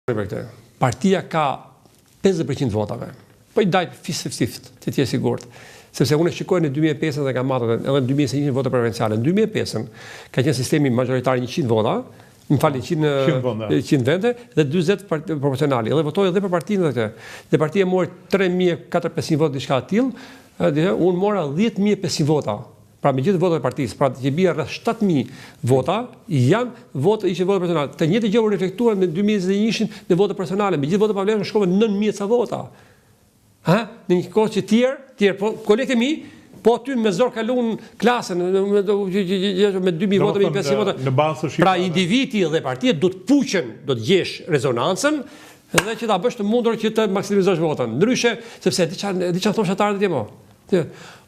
Partia ka 50% votave. Po I daj 50-50, të tje sigurt. Sepse unë shikoj në 2005 dhe ka matur edhe në 2001 vota preferenciale. Në 2005 ka qenë sistemi majoritar 100 vota, më falni 100 vende dhe 40 proporcionali. Edhe votoj edhe për partinë dhe këtë. Dhe partia mori 3.400-500 vota diçka të tillë, unë mora 10.500 vota. Pra me gjithë votat e partisë, pra që bie rreth 7.000 vota, janë vota personale. Të njëjtë gjë u reflektuar në 2021 në vota personale, me gjithë votat pa vlerë shkova 9.000 ca vota. Në një kohë që tjerë, po kolegët e mi, po aty me zor kalon klasën me 2.000 vota, me 500 vota. Pra individi dhe partia do të puqen, do të gjesh rezonancën dhe që ta bësh të mundur që të maksimizosh votën. Ndryshe, sepse diçan thosh atarët atje mo.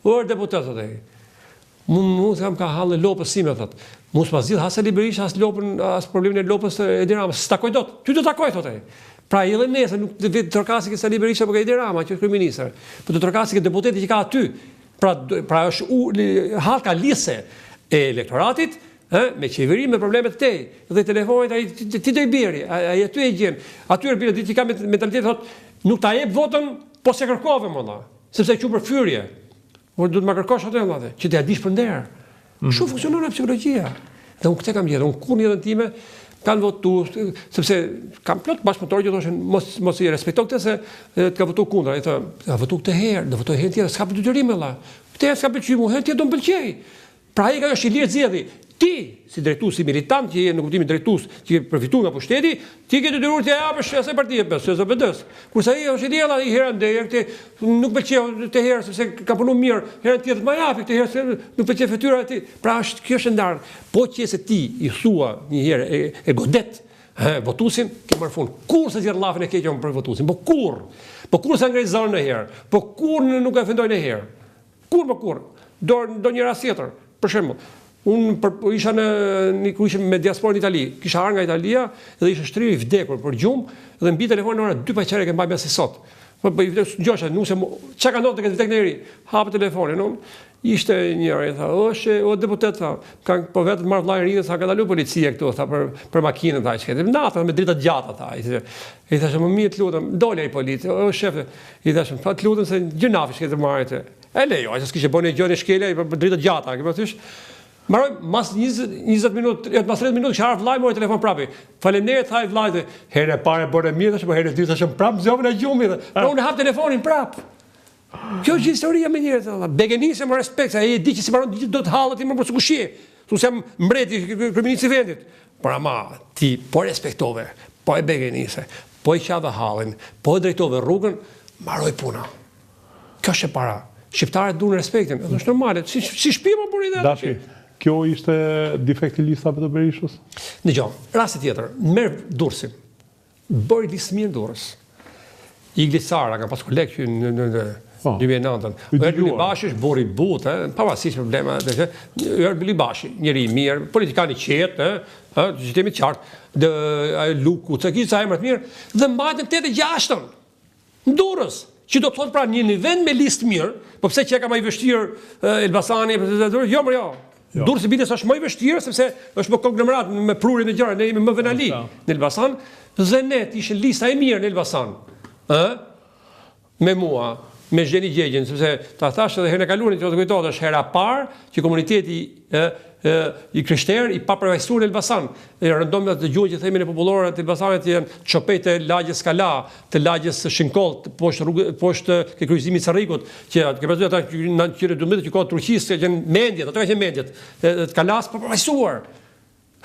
Or deputetët e. Mund kam ka hallë lopës sime thot. Mos pas zgjidh Hasali Berisha as lopën as problemin e lopës e Edi Rama. S'takoj dot. Ty do takoj thotë ai. Pra edhe nesër nuk të vetë trokasi që Hasali Berisha apo Edi Rama që është kryeminist. Po të trokasi që deputeti që ka aty. Pra është hallka lise e elektoratit, me qeveri, me problemet të tej. Dhe telefonit ai ti do I biri, ai aty e gjen. Aty bie ditë që ka mentalitet thot, nuk ta jep votën, po se kërkove më sepse që për fyrje. Por do të më kërkosh atë vëllai, që t'ia dish për nder. Kështu funksionon psikologjia. Dhe unë këtë kam gjetur, unë kur jetën time kanë votuar, sepse kam plot bashkëpunëtorë që thoshin mos I respekto këtë se të ka votuar kundër. Ai thotë, "Ka votuar këtë herë, do votoj herë tjetër, s'ka detyrim vëlla. Këtë s'ka pëlqyer mua, herë tjetër do m'pëlqej." Pra ai ka është I lirë zgjedhi. Ti, si drejtues, si militant, që je në kuptimin drejtues, që je përfituar nga pushteti, ti ke detyruar të japësh asaj partie besë, SPD-s. Kurse ai është I diella I herë ndër, këtë nuk pëlqeu të herë sepse ka punuar mirë, herën tjetër më japi këtë herë se nuk pëlqej fytyra e tij. Pra kjo është ndarë. Po qëse ti I thua një herë e godet votuesin, ke marrë fund. Kur se zgjedh llafin e keq për votuesin, po kur? Po kur se ngrej zonë në herë? Po kur nuk e ofendoj në herë? Kur? Do një rast tjetër. Për shembull, unë isha ishim me diasporën në Itali, kisha ardhur nga Italia dhe ishte shtrirë I vdekur për gjumë dhe mbi telefon në orën 2 pa qerë që mbaj me si sot. Po I vdes ngjosha, çka ka ndodhur tek vdek njëri, hap telefonin, ishte njëri tha, o deputet tha, kanë po vetë marr vllai rinë sa ka dalu policia këtu tha për makinën tha çka. Natë me drita gjata tha. I thashë më mirë të lutem, dole ai polici, o shef. I thashë, "Fa të lutem se gjunafi shkëtë marrë." E lejo, ai s'kishte bënë gjë në shkelë për drita gjata, më thysh. Maroj, mas 20 minutë, mas 30 minutë, kështë harë vllai, mori telefon prapi. Faleminderit, thaj vllai, herë e parë bërë mirë, thashë, po herë e dytë, thashë prapë zgjova në gjumi. Pra unë hap telefonin prapë. Kjo është historia me njerëz. Begenisë me respekt, se ai e di që si mbaron do të hallet I më për sukushie. Tu jam mbreti, kryeminist I vendit. Por ama, ti po respektove, po e begenisë, po I qave hallin, po e drejtove rrugën, mbaroi puna. Kjo është e para. Shqiptarët duan respektin, është normale. Si shtëpi më buri Dashi. Kjo ishte defekti listave të Berishës? Dëgjoj, rasti tjetër, merr Durrësin. Bëri listë mirë Durrës. Igli Sara ka pas koleg që në 2009. Erbil Bashi është bori butë, pavarësisht problema, Erbil Bashi, njëri I mirë, politikan I qetë, që temi të qartë, Luku, që kishte emra të mirë, dhe mbajtën 8-6 në Durrës. Që do të thotë pra një vend me listë mirë, po pse që ka më I vështirë Elbasani, jo. Durrësi bites është më I vështirë sepse është më konglomerat me prurjen e gjëra, ne jemi më venali në Elbasan, dhe ne ishte lista e mirë në Elbasan. Me mua, me Zheni Gjegjen, sepse ta thash edhe herën e kaluar që do të kujtohet është hera parë që komuniteti I krishterë I papërfaqësuar në Elbasan. Rëndom të dëgjojnë që themi në popullore të Elbasanit janë çopet e lagjes Skala, të lagjes Shinkoll, poshtë ke kryqëzimit Sarrikut, që ke pasur ata që 12 që ka Turqisë që janë mendjet, ato janë mendjet të Kalas papërfaqësuar.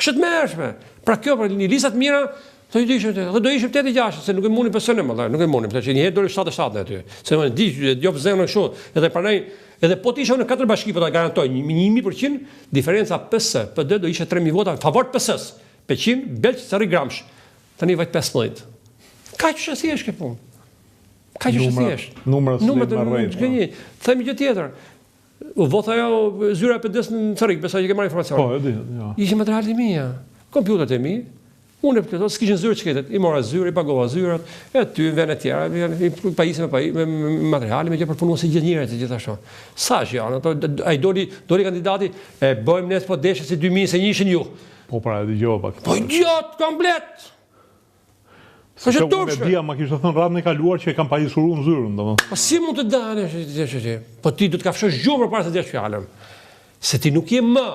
Është të mërshme. Pra kjo për një lista të mira do ishim 8-6, se nuk e mundi personim, nuk e mundi, që një herë doli 7-7 aty. Se më di, jo zemrën kështu, edhe pranoj, edhe po të isha në 4 bashki, po ta garantoj, 100%, diferenca PS, PD do ishte 3.000 vota favor PS-s. Peqin, Belq, Sarri Gramsh. Tani vajt 15. Kaq është thjesht kjo punë. Kaq është thjesht. Numrat marrën. Themi gjë tjetër. Vota ajo zyra e PD-s në Sarrik, besoj që ke marrë informacion. Po, e di. Ishte materialet e mia, kompjuterat e mi. Unë e përkëto, s'kishin zyrë që ketet, I mora zyrë, I pagova zyrat, e ty në vene tjera, I pajisë me materiali, me gjë përpunu si gjithë njëre të gjithashtu. Sa që janë, a I doli kandidati, e bëjmë nesë po deshe si 2000 se njëshin ju. Po pra, e di gjova pak. Po gjotë komplet! Është Unë e turpshme. dia, ma kishte thënë radhën e kaluar që e kam pajisuru në zyrën, domethënë. Po si mund të dalësh? Po ti do të kafshosh gjumë përpara se të jesh fjalën. Se ti nuk je më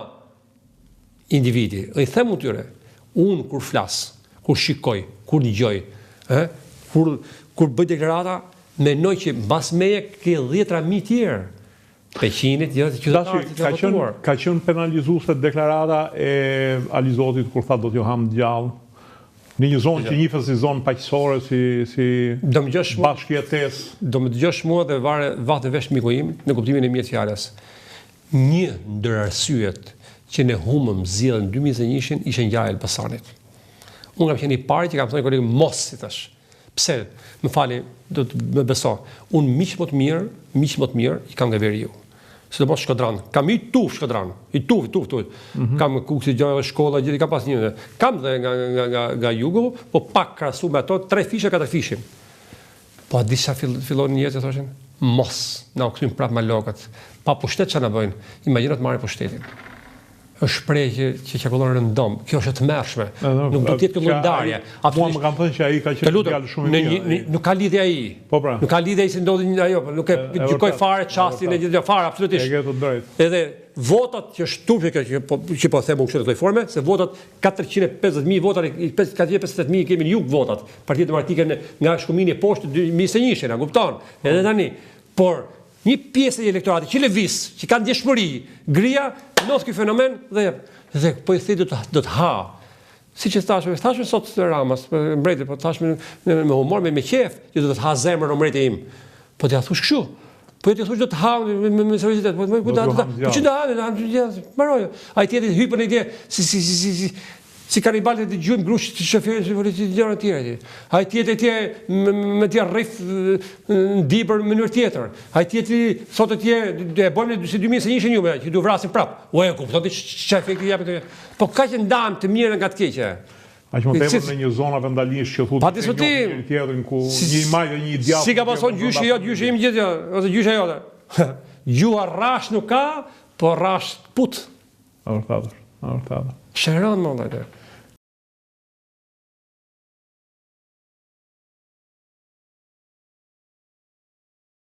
individi. I them u tyre, unë kur flas, kur shikoj, kur dëgjoj, kur bëj deklarata, mendoj që mbas meje ke 10.000 tjerë. Peqinit, jo të qytetarët të votuar. Ka qenë penalizuese deklarata e Alizotit kur tha do t'ju ham gjallë. Në një zonë që njihet si zonë paqësore, si bashkëjetesë. Do më dëgjosh mua dhe vatë vesh miku im në kuptimin e mirë të fjalës. Një ndër arsyet që ne humëm zgjedhën 2021 ishte ngjarja e Elbasanit. Unë kam qenë i pari që kam thënë kolegë mos si tash. Pse? Më fali, do të më beso. Unë miq më të mirë i kam nga Veriu. Sidomos Shkodran. Kam i tuf Shkodran. I tuf. Kam kuksi gjë shkolla, gjithë kam pas një. Kam dhe nga jugu, po pak krahasu me ato 3 fishe, 4 fishin. Po a disa fillon njerëzit thoshin, mos na u kthym prapë malokët. Pa pushtet çfarë na bëjnë? Imagjino të marrin pushtetin. Është shprehje që çakullon rëndom. Kjo është e tmerrshme. Nuk do të jetë këllë ndarje. Mua më kanë thënë që ai ka qenë djalë shumë i mirë. Nuk ka lidhje ai. Po pra. Nuk ka lidhje ai se ndodhi ajo, nuk e gjykoj fare çastin e gjithë fare absolutisht. E ke të drejtë. Edhe votat që është turpje që po them unë kështu në këtë forme, se votat 450.000 votat, 458.000 kemi në jug votat. Partia Demokratike nga shkumini e poshtë 2021, na kupton. Edhe tani, por një pjesë e elektoratit që lëviz, që kanë ndjeshmëri, grija, nos ky fenomen dhe po i thej do të ha. Siç e thashme sot të Ramas, mbretit, po thashme me humor, me qef, që do të ha zemrën o mbreti im. Po t'ja thush kështu. Po ti thosh do të ha me seriozitet, po që do ha, mbaroj. Ai tjetër hypën ide si kanibalët e gjujmë grush të shoferit të gjëra të tjera. Ai tjetër me tja rrif ndipër në mënyrë tjetër. Ai tjetër sot e bëjmë si 2021 juve që du vrasin prap. Ue, kupton ti çfarë efekti japin. Po kaq që ndan të mirën nga të keqja. Aq më tepër në një zonë vandalisht që thotë një tjetrin ku një imazh dhe një ideal. Si ka pason gjyshi jot, gjyshi im gjithë, ose gjysha jote. Gjua rash nuk ka, po rash put. Vërtet. Shëron më vëllai.